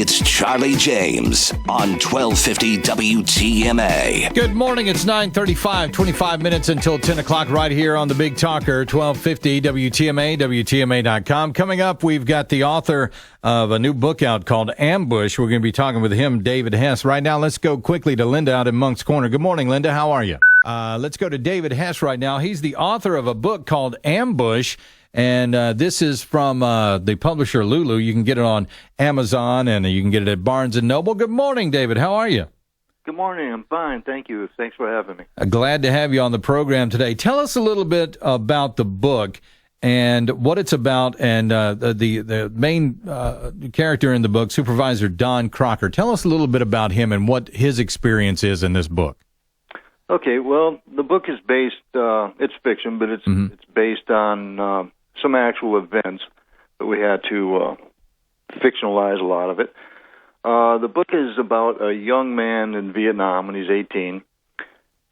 It's Charlie James on 1250 WTMA. Good morning. It's 9:35, 25 minutes until 10 o'clock right here on the Big Talker, 1250 WTMA, WTMA.com. Coming up, we've got the author of a new book out called Ambush. We're going to be talking with him, David Hess. Right now, let's go quickly to Linda out in Monk's Corner. Good morning, Linda. How are you? Let's go to David Hess right now. He's the author of a book called Ambush. And this is from the publisher Lulu. You can get it on Amazon, and you can get it at Barnes & Noble. Good morning, David. How are you? Good morning. I'm fine. Thank you. Thanks for having me. Glad to have you on the program today. Tell us a little bit about the book and what it's about, and the main character in the book, Supervisor Don Crocker. Tell us a little bit about him and what his experience is in this book. Okay. Well, the book is based, it's fiction, but it's based on some actual events that we had to fictionalize a lot of it. The book is about a young man in Vietnam when he's 18,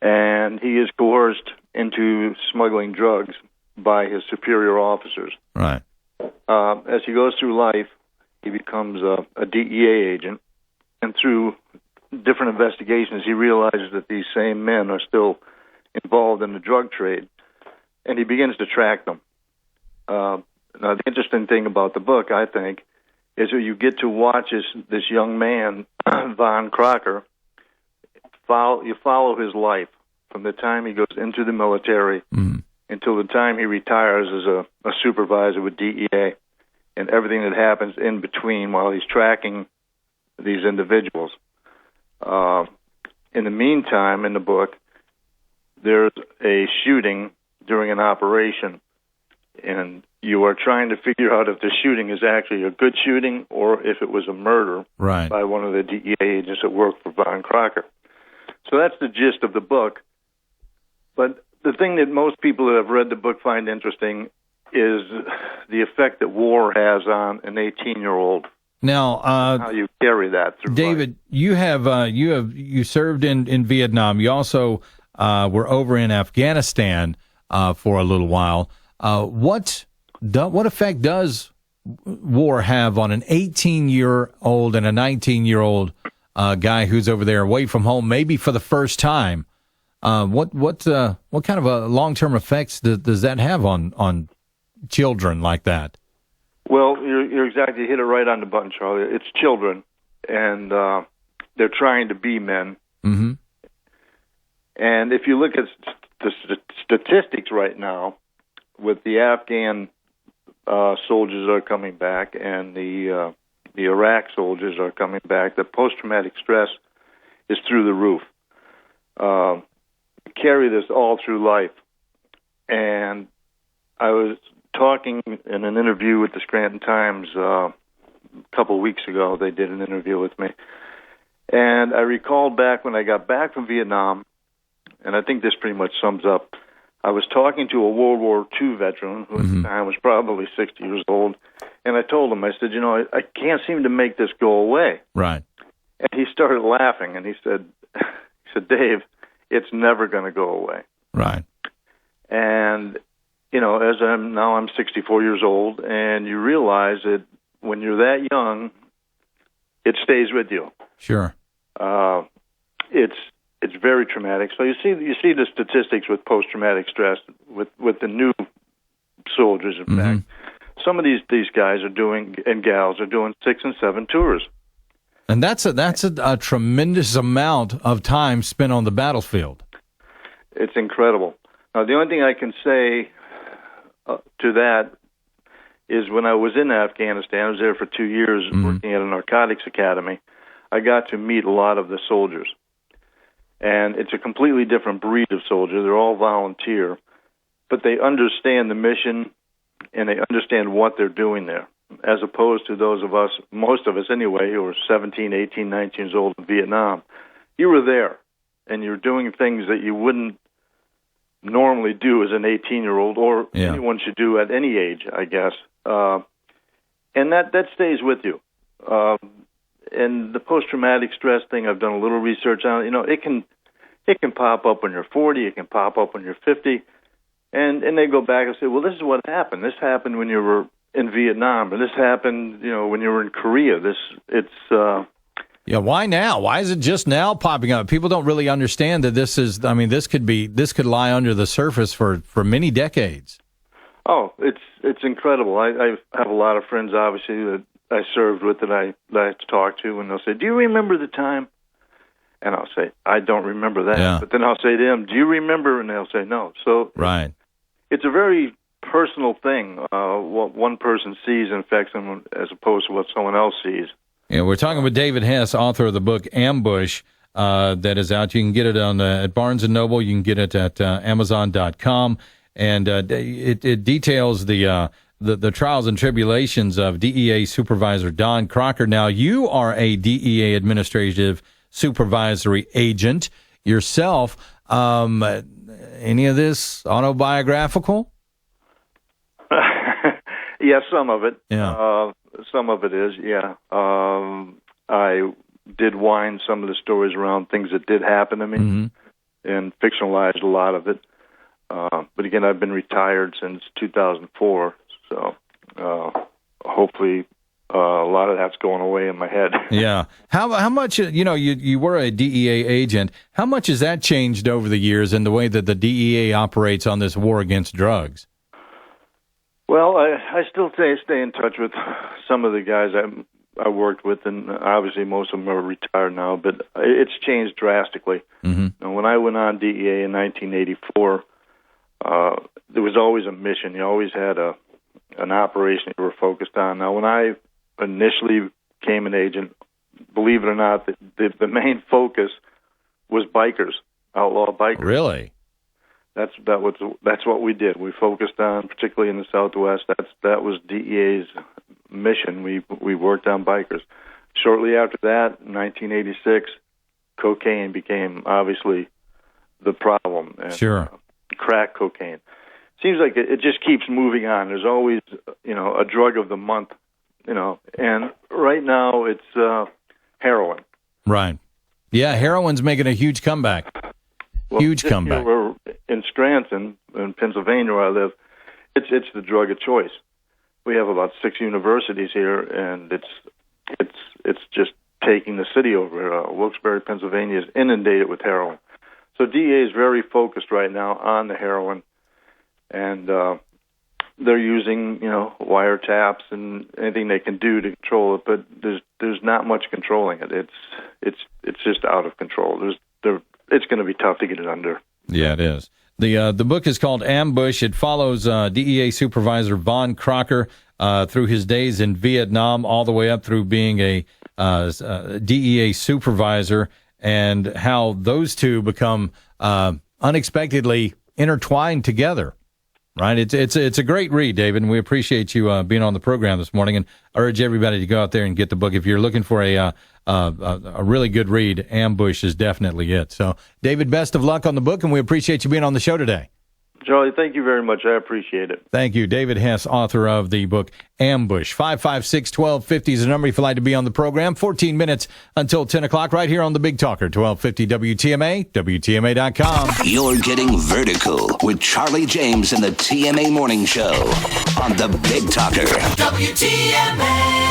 and he is coerced into smuggling drugs by his superior officers. Right. As he goes through life, he becomes a DEA agent, and through different investigations, he realizes that these same men are still involved in the drug trade, and he begins to track them. Now, the interesting thing about the book, I think, is that you get to watch this young man, Von Crocker, you follow his life from the time he goes into the military until the time he retires as a supervisor with DEA, and everything that happens in between while he's tracking these individuals. In the meantime, in the book, there's a shooting during an operation, and you are trying to figure out if the shooting is actually a good shooting or if it was a murder by one of the DEA agents that worked for Von Crocker. So that's the gist of the book. But the thing that most people that have read the book find interesting is the effect that war has on an 18-year-old. Now, how you carry that through David, life. you served in Vietnam. You also were over in Afghanistan for a little while. What effect does war have on an 18-year-old and a 19-year-old guy who's over there away from home, maybe for the first time? What kind of long-term effects does that have on children like that? Well, you're exactly, you hit it right on the button, Charlie. It's children, and they're trying to be men. Mm-hmm. And if you look at the statistics right now, with the Afghan soldiers are coming back and the Iraq soldiers are coming back, the post-traumatic stress is through the roof. Carry this all through life. And I was talking in an interview with the Scranton Times a couple of weeks ago. They did an interview with me. And I recalled back when I got back from Vietnam, and I think this pretty much sums up. I was talking to a World War II veteran who at the time was probably 60 years old, and I told him, I said, I can't seem to make this go away. Right. And he started laughing, and he said, Dave, it's never going to go away. Right. And, as I'm 64 years old, and you realize that when you're that young, it stays with you. Sure. It's very traumatic. So you see the statistics with post-traumatic stress with the new soldiers. In fact, some of these guys are doing, and gals are doing 6 and 7 tours. And that's a tremendous amount of time spent on the battlefield. It's incredible. Now, the only thing I can say to that is when I was in Afghanistan, I was there for 2 years working at a narcotics academy. I got to meet a lot of the soldiers. And it's a completely different breed of soldier. They're all volunteer, but they understand the mission and they understand what they're doing there, as opposed to those of us, most of us anyway, who were 17, 18, 19 years old in Vietnam. You were there, and you're doing things that you wouldn't normally do as an 18-year-old, or anyone should do at any age, I guess. And that stays with you. And the post-traumatic stress thing, I've done a little research on it. It can pop up when you're 40, it can pop up when you're 50, and they go back and say, well, this is what happened. This happened when you were in Vietnam, and this happened, when you were in Korea. Yeah, why now? Why is it just now popping up? People don't really understand that this could lie under the surface for many decades. Oh, it's incredible. I have a lot of friends, obviously, that I served with that I talk to, and they'll say, "Do you remember the time?" And I'll say, "I don't remember that." Yeah. But then I'll say to them, "Do you remember?" And they'll say, "No." So right. It's a very personal thing. What one person sees affects them as opposed to what someone else sees. Yeah, we're talking with David Hess, author of the book Ambush, that is out. You can get it at Barnes & Noble. You can get it at Amazon.com. And it details the trials and tribulations of DEA Supervisor Don Crocker. Now, you are a DEA administrative supervisory agent yourself. Any of this autobiographical? Yeah, some of it. Yeah. Some of it is, yeah. I did wind some of the stories around things that did happen to me and fictionalized a lot of it. But again, I've been retired since 2004, so hopefully a lot of that's going away in my head. Yeah. How much, you were a DEA agent. How much has that changed over the years in the way that the DEA operates on this war against drugs? Well, I still stay in touch with some of the guys I worked with, and obviously most of them are retired now, but it's changed drastically. Mm-hmm. When I went on DEA in 1984, there was always a mission. You always had an operation you were focused on. Now, when I initially became an agent, believe it or not, the main focus was bikers, outlaw bikers. Really? That's what we did. We focused on, particularly in the Southwest. That was DEA's mission. We worked on bikers. Shortly after that, in 1986, cocaine became obviously the problem. And, sure. Crack cocaine. Seems like it just keeps moving on. There's always a drug of the month. And right now it's heroin. Right. Yeah, heroin's making a huge comeback. Well, huge comeback. We're in Scranton, in Pennsylvania, where I live. It's the drug of choice. We have about 6 universities here, and it's just taking the city over. Wilkes-Barre, Pennsylvania, is inundated with heroin. So DEA is very focused right now on the heroin, and they're using wiretaps and anything they can do to control it. But there's not much controlling it. It's just out of control. It's going to be tough to get it under. Yeah, it is. The book is called Ambush. It follows DEA Supervisor Von Crocker through his days in Vietnam, all the way up through being a DEA supervisor, and how those two become unexpectedly intertwined together. Right? It's a great read, David, and we appreciate you being on the program this morning, and urge everybody to go out there and get the book. If you're looking for a really good read, Ambush is definitely it. So, David, best of luck on the book, and we appreciate you being on the show today. Charlie, thank you very much. I appreciate it. Thank you. David Hess, author of the book Ambush. 556-1250 is the number if you'd like to be on the program. 14 minutes until 10 o'clock right here on the Big Talker, 1250 WTMA, WTMA.com. You're getting vertical with Charlie James and the TMA Morning Show on the Big Talker. WTMA.